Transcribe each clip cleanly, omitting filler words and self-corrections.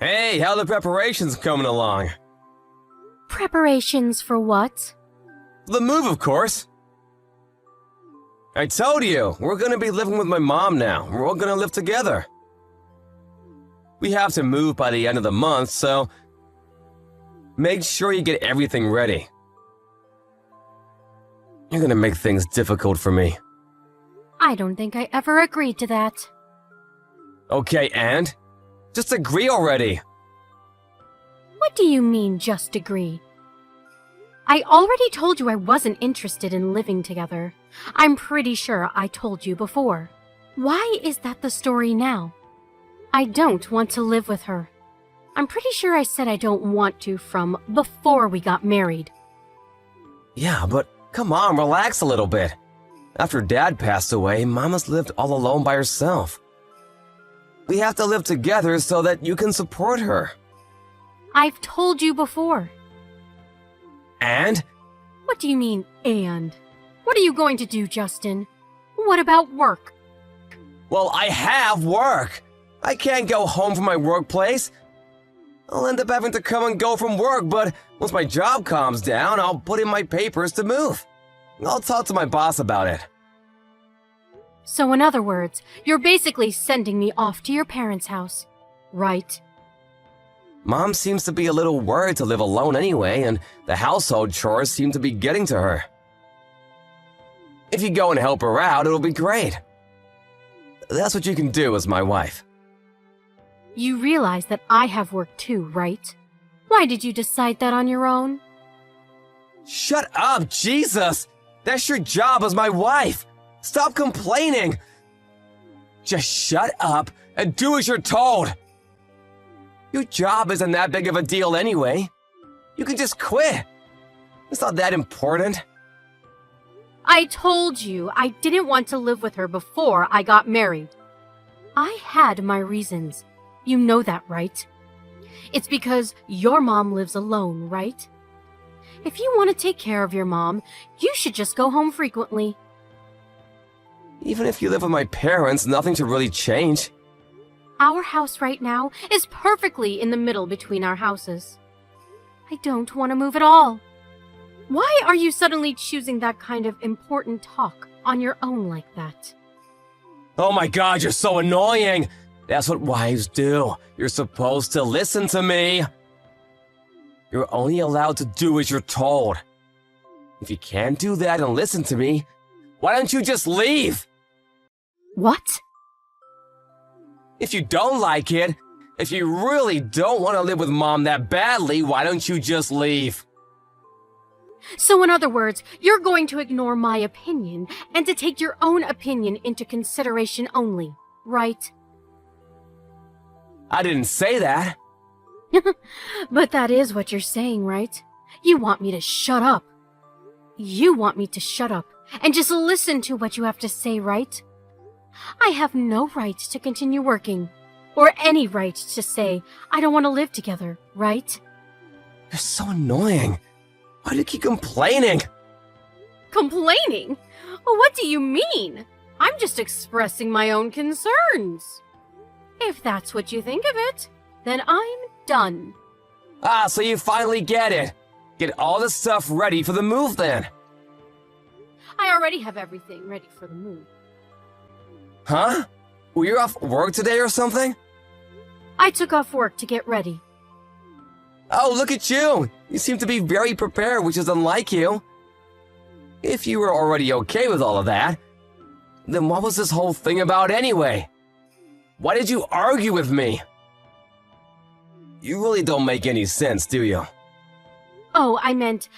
Hey, how the preparations coming along? Preparations for what? The move, of course. I told you, we're gonna be living with my mom now. We're all gonna live together. We have to move by the end of the month, so make sure you get everything ready. You're gonna make things difficult for me. I don't think I ever agreed to that. Okay, and? Just agree already. What do you mean, just agree? I already told you I wasn't interested in living together. I'm pretty sure I told you before. Why is that the story now? I don't want to live with her. I'm pretty sure I said I don't want to from before we got married. Yeah, but come on, relax a little bit. After Dad passed away, Mama's lived all alone by herself. We have to live together so that you can support her. I've told you before. And? What do you mean, and? What are you going to do, Justin? What about work? Well, I have work. I can't go home from my workplace. I'll end up having to come and go from work, but once my job calms down, I'll put in my papers to move. I'll talk to my boss about it. So in other words, you're basically sending me off to your parents' house, right? Mom seems to be a little worried to live alone anyway, and the household chores seem to be getting to her. If you go and help her out, it'll be great. That's what you can do as my wife. You realize that I have work too, right? Why did you decide that on your own? Shut up, Jesus! That's your job as my wife! Stop complaining! Just shut up and do as you're told! Your job isn't that big of a deal anyway. You can just quit. It's not that important. I told you I didn't want to live with her before I got married. I had my reasons. You know that, right? It's because your mom lives alone, right? If you want to take care of your mom, you should just go home frequently. Even if you live with my parents, nothing should really change. Our house right now is perfectly in the middle between our houses. I don't want to move at all. Why are you suddenly choosing that kind of important talk on your own like that? Oh my God, you're so annoying! That's what wives do. You're supposed to listen to me. You're only allowed to do as you're told. If you can't do that and listen to me, why don't you just leave? What? If you don't like it, if you really don't want to live with Mom that badly, why don't you just leave? So in other words, you're going to ignore my opinion and to take your own opinion into consideration only, right? I didn't say that. But that is what you're saying, right? You want me to shut up. You want me to shut up and just listen to what you have to say, right? I have no right to continue working, or any right to say I don't want to live together, right? You're so annoying. Why do you keep complaining? Complaining? What do you mean? I'm just expressing my own concerns. If that's what you think of it, then I'm done. Ah, so you finally get it. Get all the stuff ready for the move then. I already have everything ready for the move. Huh? Were you off work today or something? I took off work to get ready. Oh, look at you! You seem to be very prepared, which is unlike you. If you were already okay with all of that, then what was this whole thing about anyway? Why did you argue with me? You really don't make any sense, do you? Oh, I meant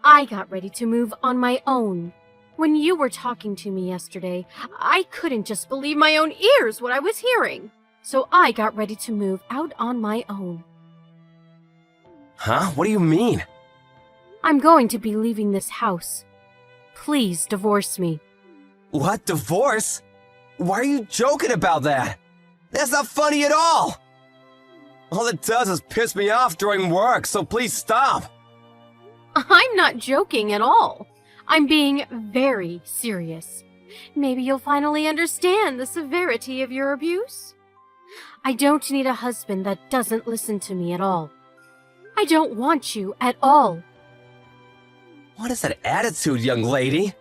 I got ready to move on my own. When you were talking to me yesterday, I couldn't just believe my own ears what I was hearing. So I got ready to move out on my own. Huh? What do you mean? I'm going to be leaving this house. Please divorce me. What? Divorce? Why are you joking about that? That's not funny at all! All it does is piss me off during work, so please stop! I'm not joking at all. I'm being very serious. Maybe you'll finally understand the severity of your abuse. I don't need a husband that doesn't listen to me at all. I don't want you at all. What is that attitude, young lady?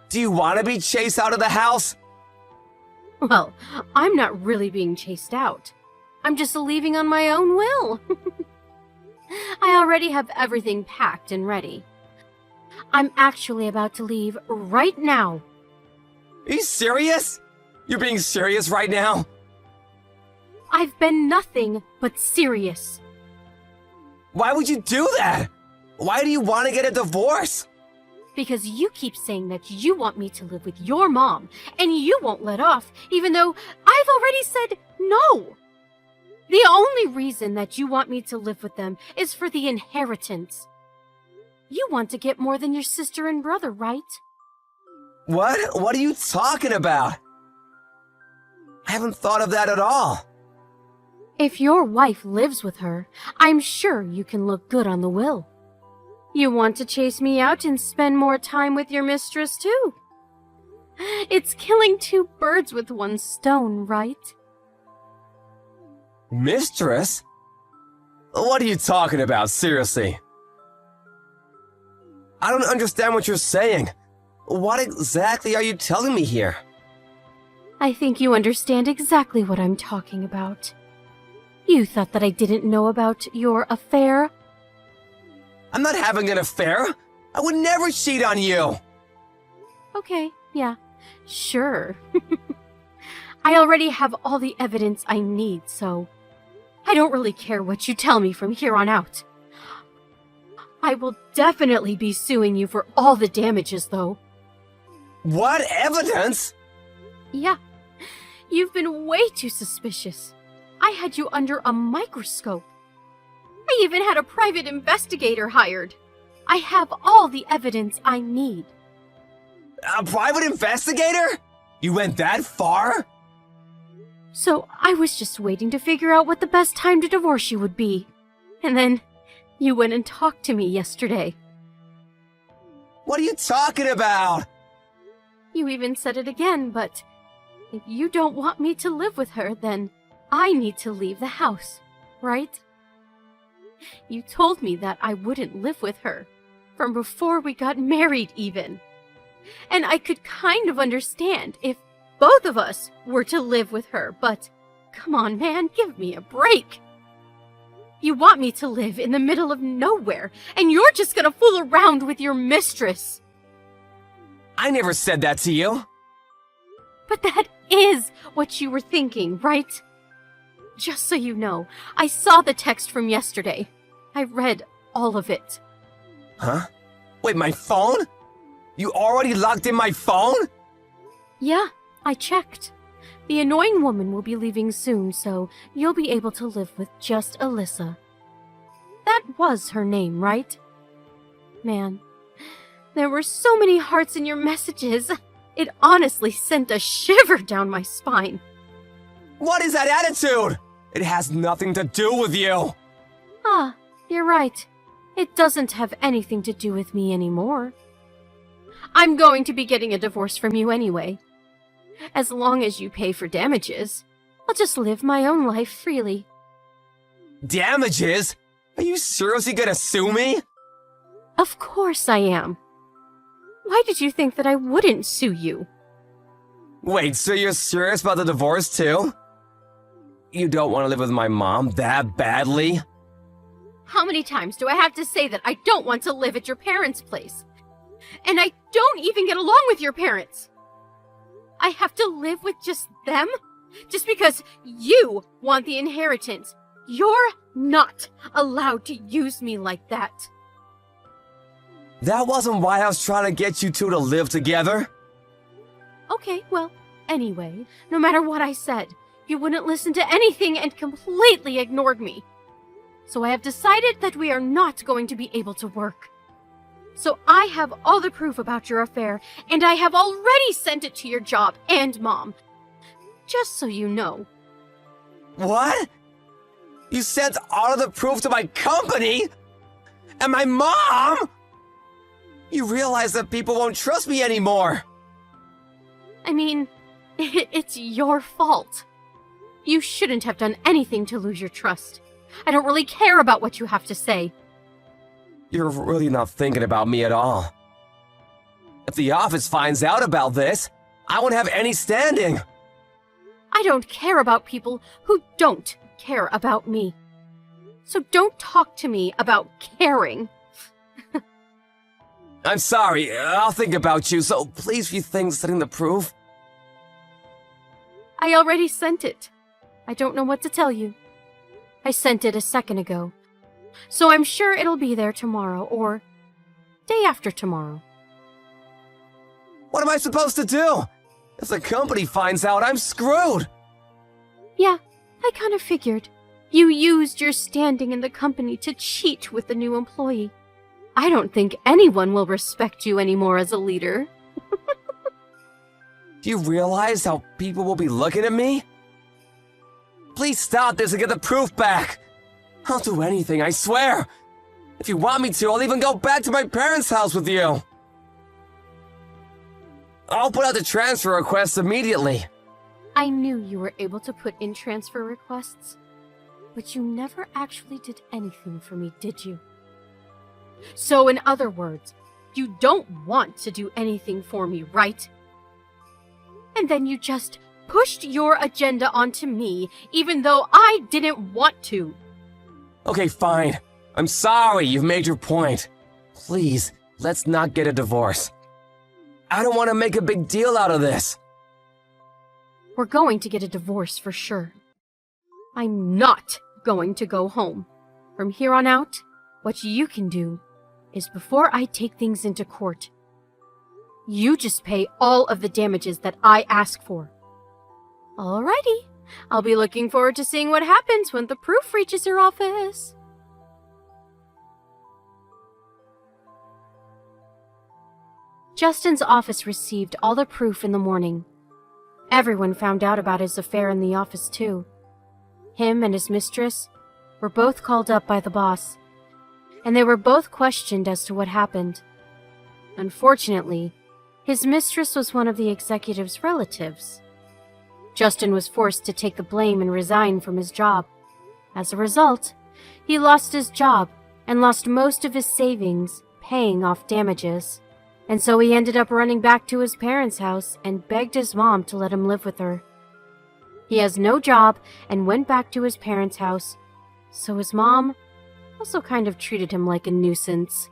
Do you want to be chased out of the house? Well, I'm not really being chased out. I'm just leaving on my own will. I already have everything packed and ready. I'm actually about to leave right now. Are you serious? You're being serious right now? I've been nothing but serious. Why would you do that? Why do you want to get a divorce? Because you keep saying that you want me to live with your mom, and you won't let off, even though I've already said no. The only reason that you want me to live with them is for the inheritance. You want to get more than your sister and brother, right? What? What are you talking about? I haven't thought of that at all. If your wife lives with her, I'm sure you can look good on the will. You want to chase me out and spend more time with your mistress, too. It's killing two birds with one stone, right? Mistress? What are you talking about, seriously? I don't understand what you're saying. What exactly are you telling me here? I think you understand exactly what I'm talking about. You thought that I didn't know about your affair? I'm not having an affair. I would never cheat on you. Okay, yeah, sure. I already have all the evidence I need, so I don't really care what you tell me from here on out. I will definitely be suing you for all the damages, though. What evidence? Yeah, you've been way too suspicious. I had you under a microscope. I even had a private investigator hired. I have all the evidence I need. A private investigator? You went that far? So I was just waiting to figure out what the best time to divorce you would be. And then you went and talked to me yesterday. What are you talking about? You even said it again, but if you don't want me to live with her, then I need to leave the house, right? You told me that I wouldn't live with her, from before we got married even. And I could kind of understand if both of us were to live with her, but come on, man, give me a break. You want me to live in the middle of nowhere, and you're just gonna fool around with your mistress. I never said that to you. But that is what you were thinking, right? Just so you know, I saw the text from yesterday. I read all of it. Huh? Wait, my phone? You already locked in my phone? Yeah, I checked. The annoying woman will be leaving soon, so you'll be able to live with just Alyssa. That was her name, right? Man, there were so many hearts in your messages. It honestly sent a shiver down my spine. What is that attitude? It has nothing to do with you. Ah, you're right. It doesn't have anything to do with me anymore. I'm going to be getting a divorce from you anyway. As long as you pay for damages, I'll just live my own life freely. Damages? Are you seriously gonna sue me? Of course I am. Why did you think that I wouldn't sue you? Wait, so you're serious about the divorce too? You don't want to live with my mom that badly? How many times do I have to say that I don't want to live at your parents' place? And I don't even get along with your parents. I have to live with just them? Just because you want the inheritance. You're not allowed to use me like that. That wasn't why I was trying to get you two to live together. Okay, well, anyway, no matter what I said, you wouldn't listen to anything and completely ignored me. So I have decided that we are not going to be able to work. So I have all the proof about your affair, and I have already sent it to your job and mom. Just so you know. What? You sent all of the proof to my company? And my mom? You realize that people won't trust me anymore. I mean, it's your fault. You shouldn't have done anything to lose your trust. I don't really care about what you have to say. You're really not thinking about me at all. If the office finds out about this, I won't have any standing. I don't care about people who don't care about me. So don't talk to me about caring. I'm sorry, I'll think about you, so please rethink setting the proof. I already sent it. I don't know what to tell you. I sent it a second ago. So I'm sure it'll be there tomorrow or day after tomorrow. What am I supposed to do? If the company finds out, I'm screwed. Yeah, I kind of figured. You used your standing in the company to cheat with the new employee. I don't think anyone will respect you anymore as a leader. Do you realize how people will be looking at me? Please stop this and get the proof back. I'll do anything, I swear. If you want me to, I'll even go back to my parents' house with you. I'll put out the transfer request immediately. I knew you were able to put in transfer requests, but you never actually did anything for me, did you? So in other words, you don't want to do anything for me, right? And then you just pushed your agenda onto me, even though I didn't want to. Okay, fine. I'm sorry you've made your point. Please, let's not get a divorce. I don't want to make a big deal out of this. We're going to get a divorce for sure. I'm not going to go home. From here on out, what you can do is before I take things into court, you just pay all of the damages that I ask for. Alrighty, I'll be looking forward to seeing what happens when the proof reaches your office. Justin's office received all the proof in the morning. Everyone found out about his affair in the office too. Him and his mistress were both called up by the boss, and they were both questioned as to what happened. Unfortunately, his mistress was one of the executive's relatives. Justin was forced to take the blame and resign from his job. As a result, he lost his job and lost most of his savings paying off damages. And so he ended up running back to his parents' house and begged his mom to let him live with her. He has no job and went back to his parents' house, so his mom also kind of treated him like a nuisance.